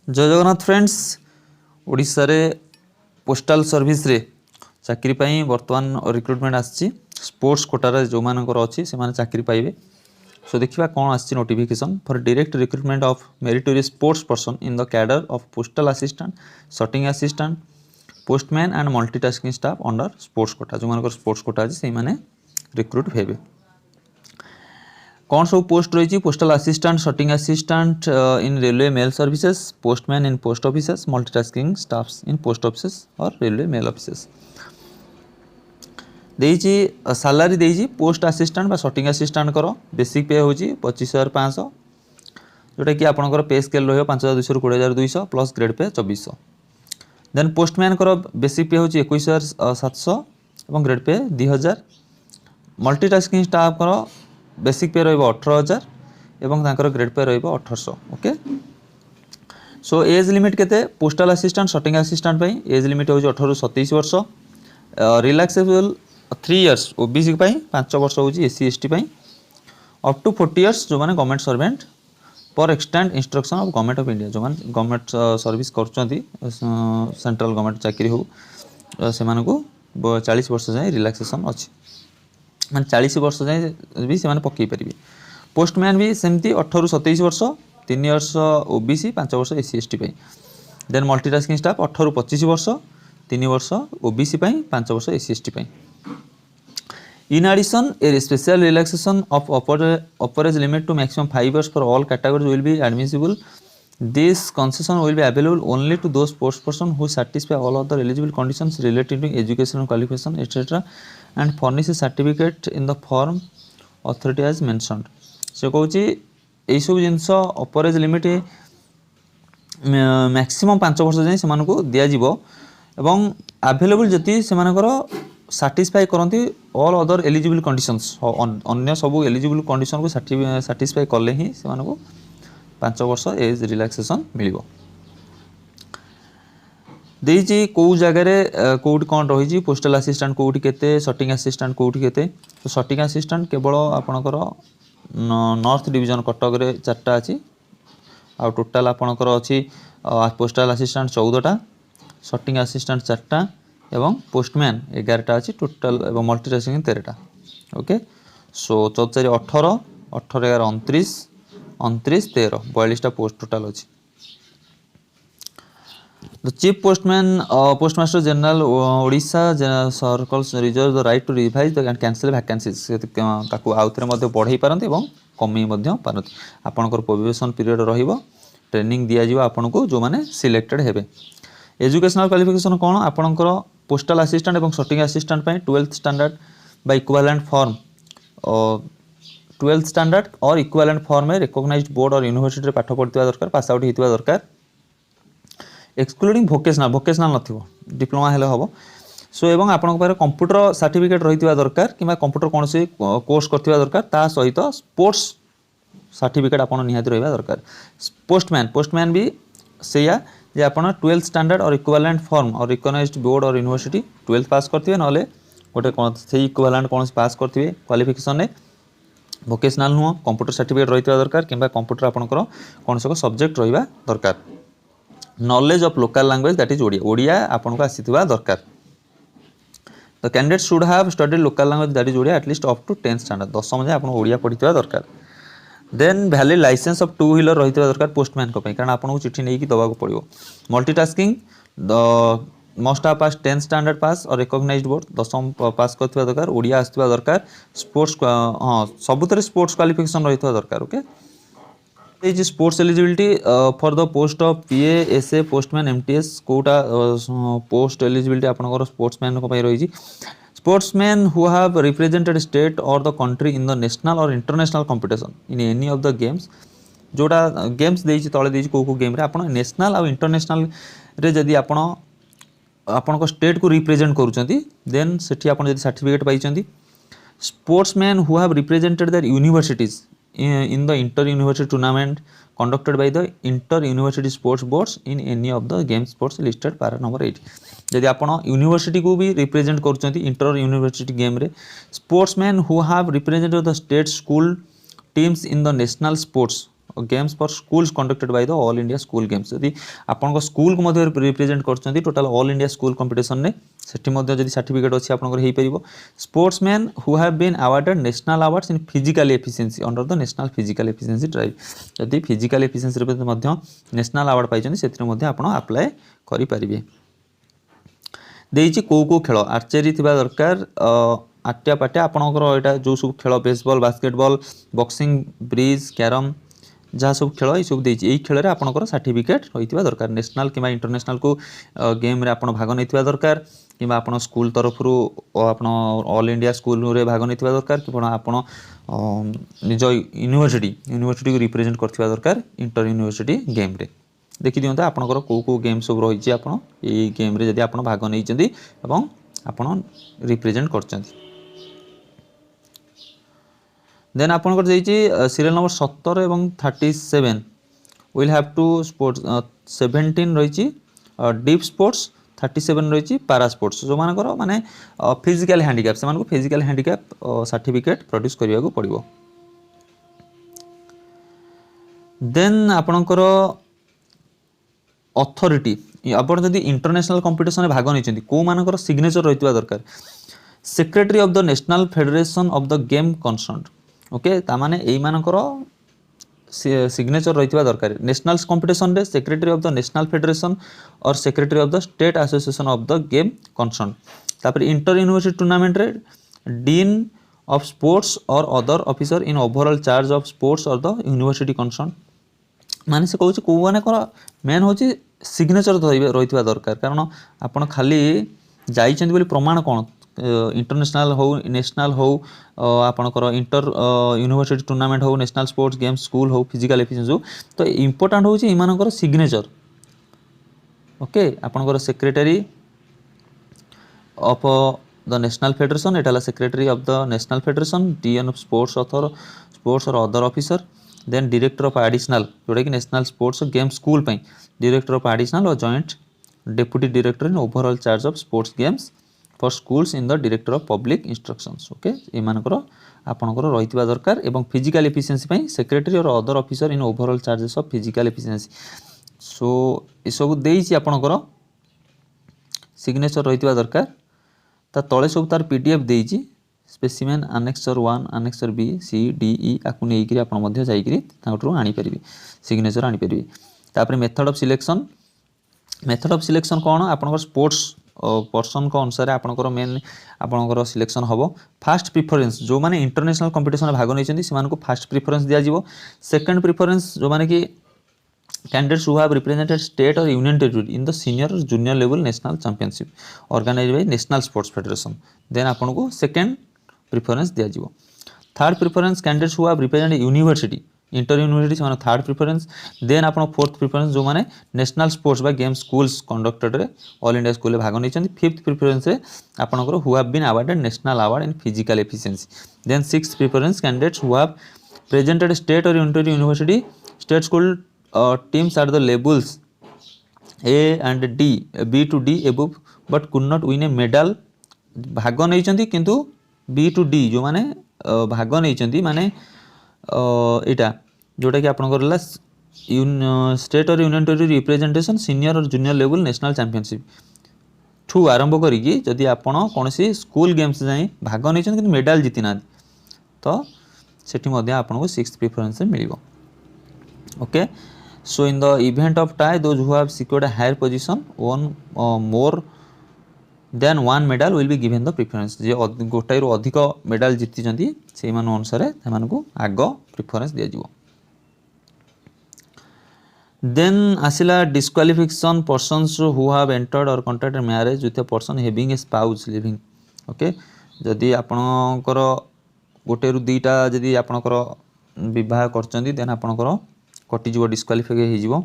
जय जगन्नाथ फ्रेंड्स। ओडिशा रे postal service रे चाकरी पाई वर्तमान रिक्रुटमेंट आसी स्पोर्ट्स कोटार जो मानकर अच्छी से चाकरी पाइबे। सो देखिए कौन आसी notification for direct recruitment of meritorious sports person in the cadre of postal assistant, sorting assistant, postman and multitasking staff under sports quota. जो मानकर स्पोर्ट्स कोटा अच्छी से रिक्रुट हेबे। कौन सब पोस्ट रही? Postal assistant, sorting assistant in railway mail services, postman in post offices, multitasking staffs in post offices और railway mail offices. देइछि सैलरी देइछि पोस्ट असिस्टेंट बा सॉर्टिंग असिस्टेंट करो बेसिक पे होछि 25,500, जोटा कि आपनकर पे स्केल रहियो 5,200 रु 20,200 plus grade pay 2,400। Then postman करो बेसिक पे होछि 21,700 एवं ग्रेड पे 2,000। मल्टीटास्किंग स्टाफ करो बेसिक पे रहिबो 18,000 एवं तांकर ग्रेड पे रहिबो 1,800। ओके, सो एज लिमिट केते? पोस्टल असिस्टेंट, सॉर्टिंग असिस्टेंट पई एज लिमिट होछि 18 रु 27 वर्ष। रिलैक्सेबल 3 इयर्स ओबीसी पई, 5 वर्ष होछि एससी एसटी पई, अप टू 40 इयर्स जो माने गवर्नमेंट सर्वेंट पर extend instruction of government of India. जो माने गवर्नमेंट सर्विस करचंती सेंट्रल गवर्नमेंट चाकरी हो से मानको 40 वर्ष जाय रिलैक्सेशन अछि, मान 40 वर्ष जाए भी से पकई पारे। पोस्टमैन भी सेमती 18 रु 27 वर्ष, 3 इयर्स ओबीसी, 5 वर्ष एससी एसटी पई। देन मल्टीटास्किंग स्टाफ 18 रु 25 वर्ष, 3 वर्ष ओबीसी पई, 5 वर्ष एससी एसटी पई। In addition a special relaxation of upper age limit to maximum 5 years for all categories will be admissible. This concession will be available only to those sports person who satisfy all other eligible conditions related to educational qualification etc. and furnish a certificate in the form authority as mentioned। से कहूँ यही सब जिनस अपर age limit maximum 5 वर्ष जाए से दिज्व एवं available जति से साटिस्फाई करती ऑल अदर एलिजिबल कंडीशंस अन्य सब एलिजिबल कंडीशन को साटिस्फाई कले ही से 5 वर्ष एज रिलैक्सेशन मिलिबो। देइछि को जगह कोउट कोन रही पोस्टल असिस्टेंट कोउट केते, सॉर्टिंग असिस्टेंट कोउट केते। तो सॉर्टिंग असिस्टेंट केवल आपणकर नॉर्थ डिवीजन कटक रे 4टा अछि आ टोटल आपणकर अछि पोस्टल असिस्टेंट 14टा, सॉर्टिंग असिस्टेंट 4टा एवं पोस्टमैन 11टा अछि टोटल एवं मल्टीटास्किंग 13टा। ओके, सो 14 18 18 11 29 29 13 42टा पोस्ट टोटल अछि। The chief postman postmaster general Odisha circles reserve the right to revise the and cancel vacancies. ताकू आउथरे मध्ये बढ़ाई पारंती एवं कमी मध्ये पारंती। आपनकर प्रोबेशन पीरियड रहिबो, ट्रेनिंग दिया जिवो आपनको जो माने सिलेक्टेड हेबे। एजुकेशनल क्वालिफिकेशन कोन? आपनकर पोस्टल असिस्टेंट एवं सॉर्टिंग असिस्टेंट पई 12th standard by equivalent form 12th standard और इक्विवेलेंट फॉर्म में रिकॉग्नाइज्ड बोर्ड और यूनिवर्सिटी रे पाठ पढ़ितबा दरकार, पास आउट हितबा दरकार। एक्सक्लूडिंग वोकेशनल नथिबो, डिप्लोमा हेले हबो। सो एवं आपन पारे कंप्यूटर सर्टिफिकेट रहितबा दरकार किबा कंप्यूटर कोनसी कोर्स करथिबा दरकार, ता सहित स्पोर्ट्स सर्टिफिकेट आपन निहाती रहबा दरकार। पोस्टमैन भी सेया जे आपन 12th स्टैंडर्ड और इक्विवेलेंट फॉर्म और रिकॉग्नाइज्ड बोर्ड और यूनिवर्सिटी 12th पास करथिबे, नले गोटे कोन से इक्विवेलेंट कोनसी पास करथिबे क्वालिफिकेशन ने। वोकेशनल नुह, कंप्यूटर सर्टिफिकेट रही दरकार कि कंप्यूटर आपंकर कौन सब सब्जेक्ट रहा दरकार। Knowledge of local language that is Odia, Odia आपको आसीथिबा दरकार। The candidate should have studied local language that is Odia at least up to 10th standard, 10th जाए आपको ओडिया पढ़िथिबा दरकार। Then valid licence of 2 wheeler रही दरकार पोस्टमैन को, कारण आपको चिट्ठी नहीं दबाक पड़ो। Multitasking the must have pass 10th standard पास और रिकॉग्नाइज्ड बोर्ड 10th पास करथिबा दरकार, ओडिया आसथिबा दरकार। स्पोर्ट्स हाँ सबुतरे स्पोर्ट्स क्वालिफिकेशन रहितबा दरकार। Okay, is sports eligibility for the post of PA SA postman MTS quota post eligibility आपनकर स्पोर्ट्समैन को पई रही। Sportsman who have represented state or the country in the national or international competition in any of the games. जोटा games देइछि तळे देइछि को game रे आपन नेशनल और इंटरनेशनल रे जदी आपन आपन स्टेट को रिप्रेजेंट करूचंती देन सेठी आपन जदी सर्टिफिकेट पाइचंती। Sportsman who have represented their universities in the inter university tournament conducted by the inter university sports boards in any of the game sports listed para number 8। जदी आपन university को भी represent करूचंती inter university game रे। Sportsman who have represented the state school teams in the national sports games for schools conducted by the all India school games जदि आपन school को मध्य रिप्रेजेंट करछंती total all India school competition ने सेठी मध्य जदि सर्टिफिकेट अछि आपन हेई परिबो sportsman who have been awarded national awards in physical efficiency under the national physical efficiency drive जदि फिजिकल एफिशिएंसी रे मध्य नेशनल अवार्ड पाइछन सेठी मध्य आपन अप्लाई करि परिबे देइछि को खेल आर्चरी थिबा दरकार आट्या पाट्या आपनकर एटा जो सब खेल baseball basketball boxing bridge carrom जहाँ सब खेल ये सब देइछि एई खेल रे आपनकर सर्टिफिकेट होइतिबा दरकार नेशनल किबा इंटरनेशनल को गेम रे आपन भाग नैतिबा दरकार किबा आपन स्कूल तरफ रु आपन ऑल इंडिया स्कूल रे भाग नैतिबा दरकार कि आपन निज यूनिवर्सिटी को रिप्रेजेंट करथिबा दरकार इंटर यूनिवर्सिटी गेम रे देखि दियंता आपनकर को गेम सब रहिछि आपन एई गेम रे जदि आपन भाग नैचंदी एवं आपन रिप्रेजेंट करचंदी देन आपनकर जाइछि सीरियल नंबर 17 एवं 37 विल हैव टू स्पोर्ट्स 17 रहिछि डीप स्पोर्ट्स 37 रहिछि पारा स्पोर्ट्स जो मानकर माने फिजिकल हैंडिकैप से मानको फिजिकल हैंडिकैप सर्टिफिकेट प्रोड्यूस करिया को पड़िबो देन आपनकर अथॉरिटी आपण जदि इंटरनेशनल कंपटीशन में भाग नैचंदी को मानकर सिग्नेचर रहितबा दरकार secretary of the national federation of the game concerned okay ता माने एई मानकर सिग्नेचर रहितबा दरकार नेशनल कंपटीशन रे secretary of the national federation or secretary of the state association of the game concerned तापर इंटर यूनिवर्सिटी टूर्नामेंट रे dean of sports or other officer in overall charge of sports or the university concerned माने से कहूँ को मानकर main होची signature रहितबा दरकार कारण आपण खाली जाइछन्ती बोली प्रमाण कोन इंटरनेशनल हो नेशनल हो आपणकर इंटर यूनिवर्सिटी टूर्नामेंट हो नेशनल स्पोर्ट्स गेम्स स्कूल हो फिजिकल एफिशिएंसी हो तो इंपोर्टेंट होची इमानकर सिग्नेचर ओके आपणकर secretary of the national federation एटाला secretary of the national federation dean of sports or other officer then director of additional जोटा कि नेशनल स्पोर्ट्स गेम स्कूल पई director of additional or joint deputy director in overall charge of sports games for schools in the director of public instructions okay एमानकर आपनकर रहितबा दरकार एवं physical efficiency पई secretary or other officer in overall charges of physical efficiency so ए सब देइछि आपनकर सिग्नेचर रहितबा दरकार ता तळे सब तार पीडीएफ देइछि specimen annexure 1 annexure B C D E आकु नै कि आपण मध्ये जाई कि ताकटरो आनी परिबे सिग्नेचर आनी परिबे तापर मेथड ऑफ सिलेक्शन कोन आपनकर स्पोर्ट्स पर्सन को अनुसार आपनकर मेन आपनकर सिलेक्शन हबो फर्स्ट प्रेफरेंस जो माने इंटरनेशनल कंपटीशन में भाग नैचंदी से मानको फर्स्ट प्रेफरेंस दिया जिवो सेकंड प्रेफरेंस जो माने कि candidates who have represented state or union territory in the senior or junior level national championship organised by national sports federation then आपन को सेकंड प्रेफरेंस दिया जिवो third preference candidates who have represented university inter university से third preference then आपन fourth preference जो माने national sports बा game schools conducted रे ऑल इंडिया स्कूल भाग नैचंदी फिफ्थ प्रेफरेंस रे आपनकर who have been awarded national award in physical efficiency then sixth preference candidates who have presented state or university state school teams at the levels A and D B to D above but could not win a medal भाग नैचंदी किंतु B to D जो माने भाग नैचंदी माने एटा जोटा कि आपनकर state or union territory representation senior or junior level national championship ठू आरंभ करिकी जदि आपण कोनसी स्कूल गेम्स जाई भाग नैचंदी किंतु मेडल जीति ना तो सेठी मध्ये आपनको सिक्स्थ प्रेफरेंस मिलिबो okay so in the event of tie those who have secured a higher position one more than one medal will be given the preference जे गोटाई रो अधिक मेडल जीति जंती से मान अनुसार सेमान को आग प्रेफरेंस दिया जिवो देन आसिला disqualification persons who have entered or contracted marriage with a person having a spouse living okay जदि आपनकर गोटे रु दुईटा जदि आपनकर विवाह करचंदी देन आपनकर कटि जिवो डिस्क्वालिफाई हे जिवो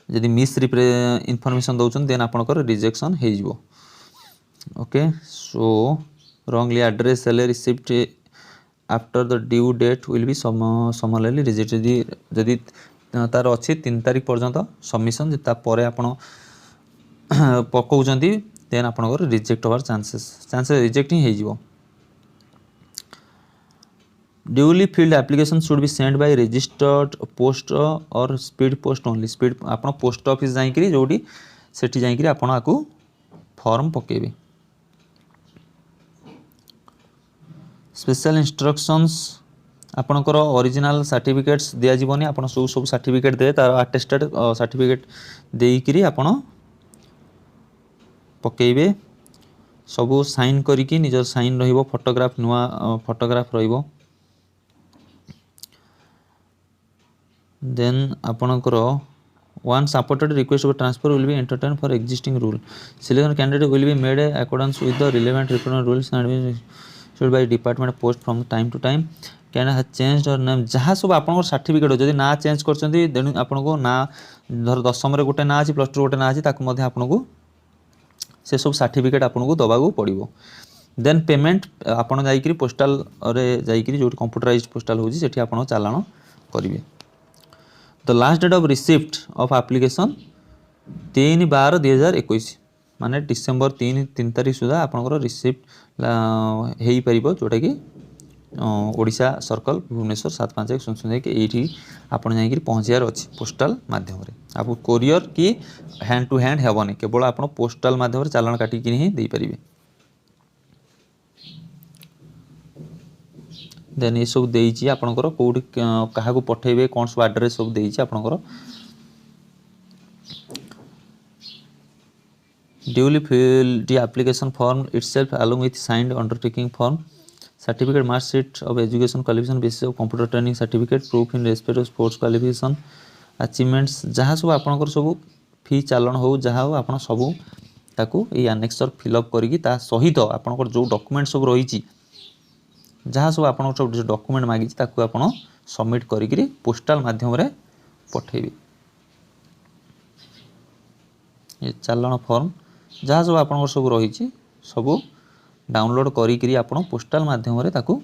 जदि मिस इनफॉरमेशन दउछन देन आपनकर रिजेक्शन हे जिवो okay so wrongly address salary receipt after the due date will be summarily rejected जदि तार अच्छी 3 तारिख पर्यंत सबमिशन ता परे आपण पकाउछंती देन आपनकर रिजेक्ट होवार चांसेस रिजेक्ट ही हे जिवो duly field application should be send by registered post और स्पीड पोस्ट ओनली स्पीड आपण पोस्ट ऑफिस जाइकरी जोटी सेठी जाइकरी आपण आकु फॉर्म पकेबे स्पेशल इंस्ट्रक्शंस आपणकर ओरिजिनल सर्टिफिकेट्स दिया जीवनी आपण सब सब सर्टिफिकेट दे तार अटेस्टेड सर्टिफिकेट देइकरी आपण पकेबे सबू साइन करिकी निज साइन रहिबो फोटोग्राफ नुआ फोटोग्राफ रहिबो then ଆପଣଙ୍କର once supported request for transfer will be entertained for existing rule selection candidate will be made accordance with the relevant recruitment rules and be issued by department post from time to time can has changed or name जहाँ सब आपनकर certificate जदि ना change करछंती then आपनको ना धर 10 रे गोटे ना अछि प्लस 2 गोटे ना अछि ताकू मध्ये आपनको से सब सर्टिफिकेट आपनको दबागु पड़िबो देन पेमेंट आपन जाईकरी पोस्टल रे जाईकरी जो कंप्यूटराइज्ड पोस्टल होजी सेठी आपन चालान करिवे the last date of receipt of application 3/12/2021 माने डिसेंबर 3 तारीख सुधा आपनकर रिसिप्ट हेई परिबो जोटा कि ओडिशा सर्कल भुवनेश्वर 75100 के एठी आपन जाई कि पहुंचियार अछि पोस्टल माध्यम रे आप कोरियर की हैंड टू हैंड हेबनी केवल आपन पोस्टल माध्यम रे चालान काटी कि ही देई परिबे देन ये सब देइछि आपनकर कोडी काहा को पठेबे कोन सब एड्रेस सब देइछि आपनकर duly fill the application form itself along with signed undertaking form certificate mark sheet of education qualification basis of computer training certificate proof in respect of sports qualification achievements जहाँ सब आपनकर सब फी चालान हो जहाँ हो आपन सब ताकू ए एनेक्सर फिल अप करिकि ता सहित आपनकर जो डॉक्यूमेंट सब रहिछि जहाँ सब आपन सब डॉक्यूमेंट मागी ताकू आपन सबमिट करिकरी पोस्टल माध्यम रे पठेबी ये चालान फॉर्म जहाँ सब आपन सब रहिछि सब डाउनलोड करिकरी आपन पोस्टल माध्यम रे ताकू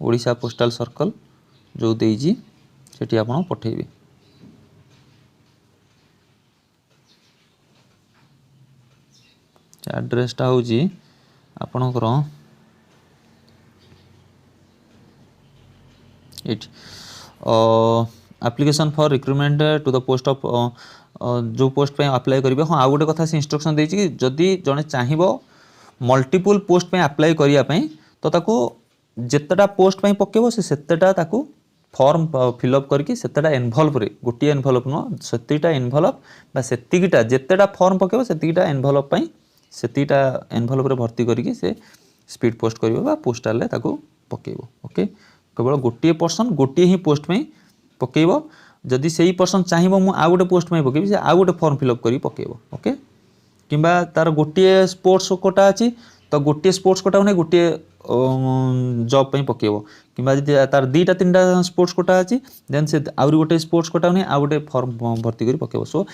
ओडिशा पोस्टल सर्कल जो देइछि सेठी आपन पठेबी एड्रेस टा होजी आपनकर it application for recruitment to the post of जो पोस्ट पे अप्लाई करिवे हां आ गोटे कथा से इंस्ट्रक्शन देछि कि जदी जने चाहिबो मल्टीपल पोस्ट पे अप्लाई करिया पई तो ताको जेतटा पोस्ट पे पकेबो से सेतटा ताको फॉर्म फिल अप करके सेतटा एनवलप रे गोटी एनवलप न सेतिटा एनवलप बा सेतिकिटा जेतटा फॉर्म पकेबो सेतिकिटा एनवलप पई सेतिटा एनवलप रे भर्ती करके से स्पीड पोस्ट करिवो बा पोस्टल रे ताको पकेबो ओके केवल गोटे पर्सन गोटे ही पोस्ट में पकेबो जदि सेही पर्सन चाहिबो मु आ गोटे पोस्ट में पकेबी से आ गोटे फॉर्म फिल अप करी पकेबो ओके किंबा तार गोटे स्पोर्ट्स कोटा अछि तो गोटे स्पोर्ट्स कोटा ने गोटे जॉब पे पकेबो किंबा जदि तार दुईटा तीनटा स्पोर्ट्स कोटा अछि देन से आउरी गोटे स्पोर्ट्स कोटा ने आ गोटे फॉर्म भर्ती करी पकेबो सो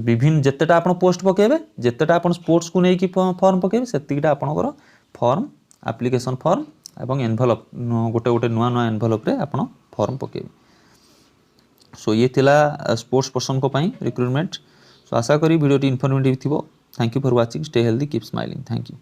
विभिन्न जेतेटा आपण पोस्ट पकेबे जेतेटा आपण स्पोर्ट्स को नै कि फॉर्म पकेबे सेतिकिटा आपनकर फॉर्म एप्लिकेशन फॉर्म एवं एनवलप गोटे गोटे नुआ नुआ एनवलप रे आपण फॉर्म पकेबे सो ये थिला स्पोर्ट्स पर्सन को पई रिक्रूटमेंट सो आशा करी वीडियो टी इन्फॉर्मेटिव थिबो thank you for watching stay healthy keep smiling thank you.